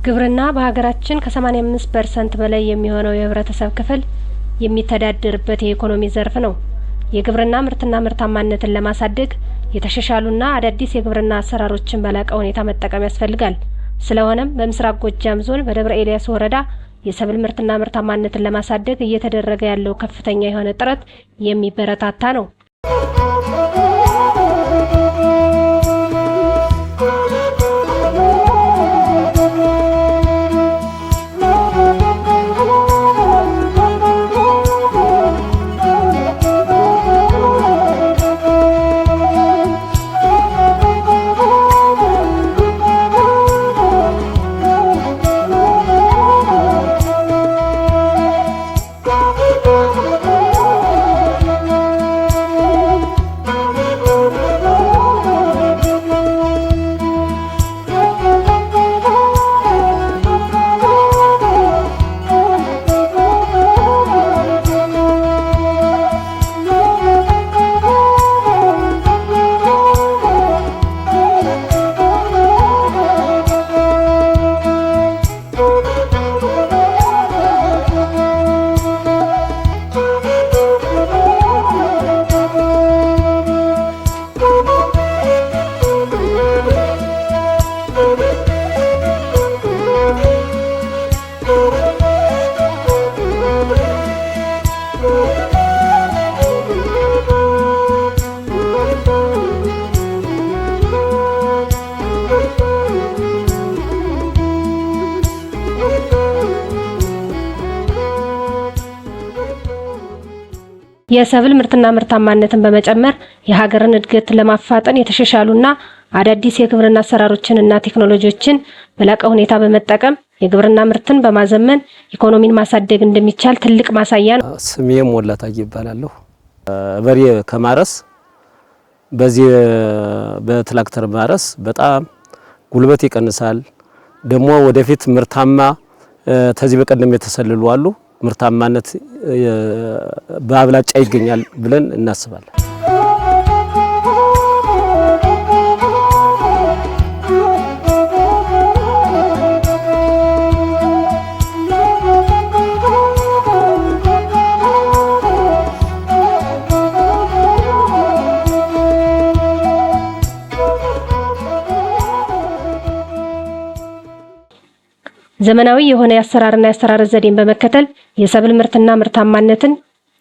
ግብርና በሀገራችን ከ85% በላይ የሚሆነው የህብረተሰብ ክፍል የሚተዳደርበት የኢኮኖሚ ዘርፍ ነው። የግብርና ምርትና ምርታማነትን ለማሳደግ የተሻሻሉና አዳዲስ የግብርና አሰራሮችን በላቀ ሁኔታ መጠቀም ያስፈልጋል። ስለሆነም በምስራቅ ጎጃም ዞን በደብረ ኤልያስ ወረዳ የሰብል ምርትና ምርታማነትን ለማሳደግ እየተደረገ ያለው ከፍተኛ የሆነ ጥረት የሚበረታታ ነው። የሰብል ምርትና ምርታማነትን በመጨመር የሀገርን እድገት ለማፋጠን የተሻሻሉና አዳዲስ የግብርና አሰራሮችንና ቴክኖሎጂዎችን በላቀ ሁኔታ በመጠቀም የግብርና ምርትን በማዘመን ኢኮኖሚን ማሳደግ እንደሚቻል ትልቅ ማሳያ ነው። ስሜ ሞላ ታዬ ይባላለሁ። በሬ ከማረስ በዚህ በትራክተር ማረስ በጣም ጉልበት ይቀንሳል። ደግሞ ወደፊት ምርታማ ተዚህ በቀደም የተሰልሉ አሉ ምርታማነት በአብላጫ ይገኛል ብለን እናስባለን። ዘመናዊ የሆነ የአሰራርና የአስተራረስ ዘዴን በመከተል የሰብል ምርትና ምርታማነትን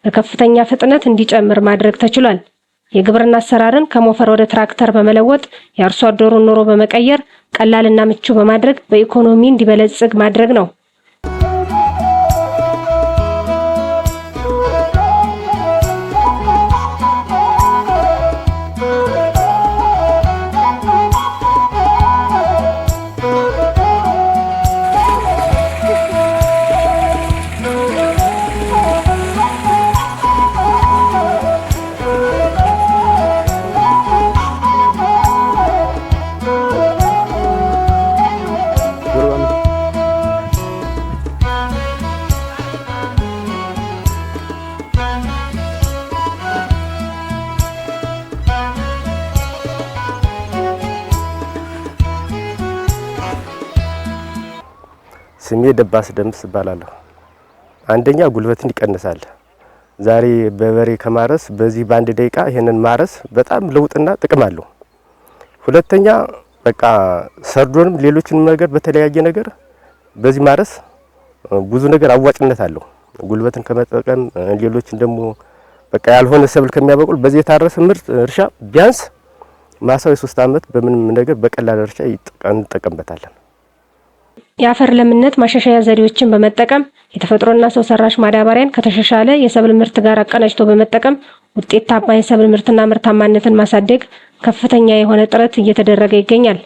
በከፍተኛ ፍጥነት እንዲጨምር ማድረግ ተችሏል። የግብርና አሰራርን ከሞፈር ወደ ትራክተር በመለወጥ የአርሶ አደሩን ኑሮ በመቀየር ቀላልና ምቹ በማድረግ በኢኮኖሚ እንዲበለጽግ ማድረግ ነው። ስሜ ደባስ ደምስ ይባላል። አንደኛ ጉልበትን ይቀንሳል። ዛሬ በበሬ ከማረስ በዚህ በአንድ ደቂቃ ይሄንን ማረስ በጣም ለውጥና ጥቅም አለው። ሁለተኛ በቃ ሰርዶንም ሌሎችንም ነገር በተለያየ ነገር በዚህ ማረስ ብዙ ነገር አዋጭነት አለው። ጉልበትን ከመጠቀም ሌሎችን ደግሞ በቃ ያልሆነ ሰብል ከሚያበቁል በዚህ የታረሰ ምርት እርሻ ቢያንስ ማሳው የ3 አመት በምንም ነገር በቀላል እርሻ እንጠቀምበታለን። የአፈር ለምነት ማሻሻያ ዘዴዎችን በመጠቀም የተፈጥሮና ሰው ሰራሽ ማዳበሪያን ከተሻሻለ የሰብል ምርት ጋር አቀናጅቶ በመጠቀም ውጤታማ የሰብል ምርትና ምርታማነትን ማሳደግ ከፍተኛ የሆነ ጥረት እየተደረገ ይገኛል።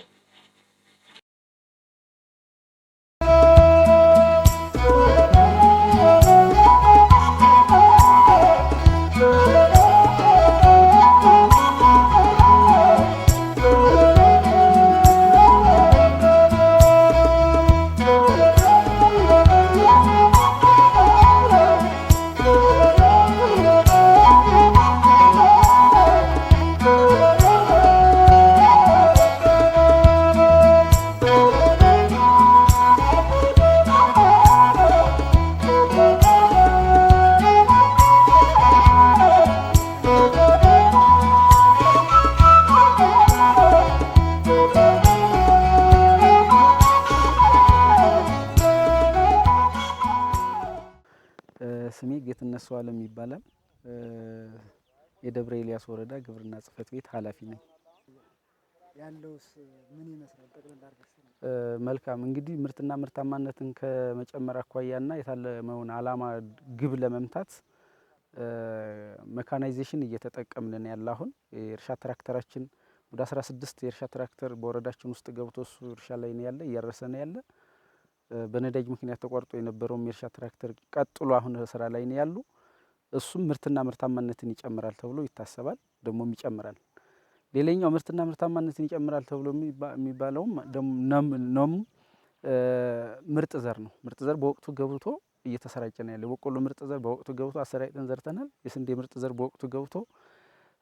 ስሜ ጌትነት ሰዋለም ይባላል። የደብረ ኤልያስ ወረዳ ግብርና ጽሕፈት ቤት ኃላፊ ነኝ። ያለውስ ምን ይመስላል? ጠቅላላ አርገስ መልካም እንግዲህ ምርትና ምርታማነትን ከመጨመር አኳያና የታለመውን ዓላማ ግብ ለመምታት መካናይዜሽን እየተጠቀምን ያለ አሁን የእርሻ ትራክተራችን ወደ 16 የእርሻ ትራክተር በወረዳችን ውስጥ ገብቶ እሱ እርሻ ላይ ነው ያለ እያረሰ ነው ያለ። በነዳጅ ምክንያት ተቋርጦ የነበረውም የእርሻ ትራክተር ቀጥሎ አሁን ስራ ላይ ነው ያሉ። እሱም ምርትና ምርታማነትን ይጨምራል ተብሎ ይታሰባል፣ ደግሞም ይጨምራል። ሌላኛው ምርትና ምርታማነትን ይጨምራል ተብሎ የሚባለውም ነም ምርጥ ዘር ነው። ምርጥ ዘር በወቅቱ ገብቶ እየተሰራጨ ነው ያለ። በቆሎ ምርጥ ዘር በወቅቱ ገብቶ አሰራጭተን ዘርተናል። የስንዴ ምርጥ ዘር በወቅቱ ገብቶ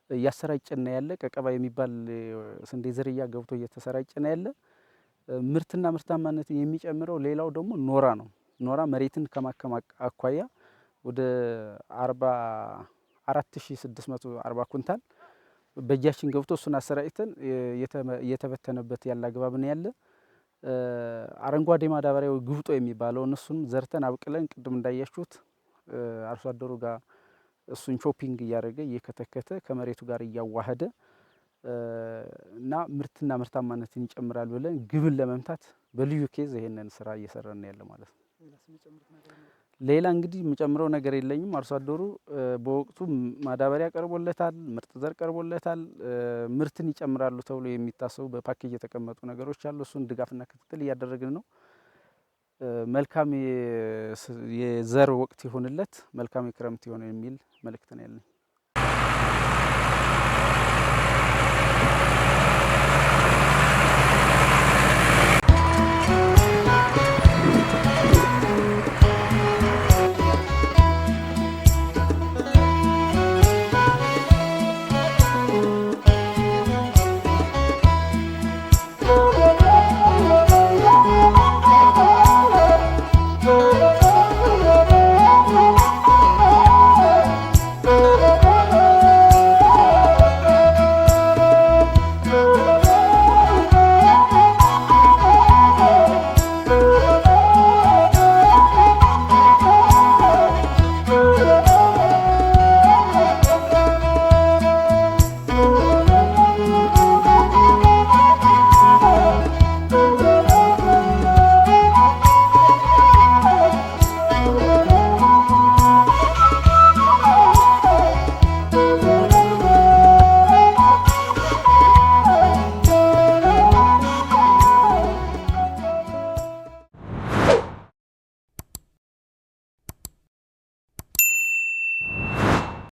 እያሰራጨን ነው ያለ። ቀቀባ የሚባል ስንዴ ዝርያ ገብቶ እየተሰራጨ ነው ያለ። ምርትና ምርታማነትን የሚጨምረው ሌላው ደግሞ ኖራ ነው። ኖራ መሬትን ከማከም አኳያ ወደ 44640 ኩንታል በእጃችን ገብቶ እሱን አሰራጭተን የተበተነበት ያለ አግባብ ነው ያለ። አረንጓዴ ማዳበሪያው ግብጦ የሚባለው እሱን ዘርተን አብቅለን ቅድም እንዳያችሁት አርሶ አደሩ ጋር እሱን ቾፒንግ እያደረገ እየከተከተ ከመሬቱ ጋር እያዋሃደ እና ምርትና ምርታማነትን ይጨምራል ብለን ግብን ለመምታት በልዩ ኬዝ ይሄንን ስራ እየሰራን ያለ ማለት ነው። ሌላ እንግዲህ የምጨምረው ነገር የለኝም። አርሶ አደሩ በወቅቱ ማዳበሪያ ቀርቦለታል፣ ምርጥ ዘር ቀርቦለታል። ምርትን ይጨምራሉ ተብሎ የሚታሰቡ በፓኬጅ የተቀመጡ ነገሮች አሉ። እሱን ድጋፍና ክትትል እያደረግን ነው። መልካም የዘር ወቅት ይሆንለት፣ መልካም የክረምት ይሆን የሚል መልእክት ነው ያለኝ።